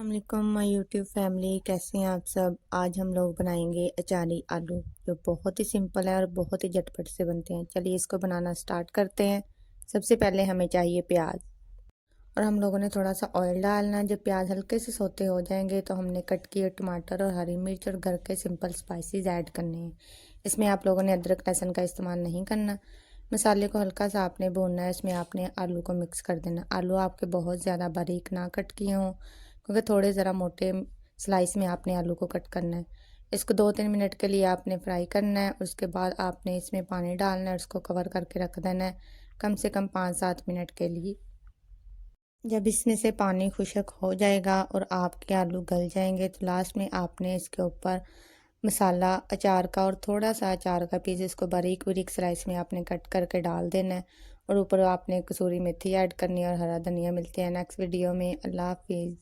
अस्सलाम my YouTube family, कैसे हैं आप सब। आज हम लोग बनाएंगे अचारी आलू, जो बहुत ही सिंपल है और बहुत ही झटपट से बनते हैं। चलिए इसको बनाना स्टार्ट करते हैं। सबसे पहले हमें चाहिए प्याज, और हम लोगों ने थोड़ा सा ऑयल डालना है। जब प्याज हल्के से सोते हो जाएंगे तो हमने कट किए टमाटर और हरी मिर्च और घर के सिंपल स्पाइसेस ऐड करने हैं। इसमें आप लोगों ने अदरक लहसुन का इस्तेमाल नहीं करना। मसाले को हल्का सा आपने भूनना है। इसमें आपने आलू को मिक्स कर देना। आलू आपके बहुत ज़्यादा बारीक ना कट किए हों, क्योंकि थोड़े ज़रा मोटे स्लाइस में आपने आलू को कट करना है। इसको 2-3 मिनट के लिए आपने फ्राई करना है। उसके बाद आपने इसमें पानी डालना है, उसको कवर करके रख देना है कम से कम 5-7 मिनट के लिए। जब इसमें से पानी खुश्क हो जाएगा और आपके आलू गल जाएंगे तो लास्ट में आपने इसके ऊपर मसाला अचार का और थोड़ा सा अचार का पीस इसको बारीक बारीक स्लाइस में आपने कट करके डाल देना है। और ऊपर आपने कसूरी मेथी ऐड करनी है और हरा धनिया। मिलते हैं नेक्स्ट वीडियो में। अल्लाह हाफिज़।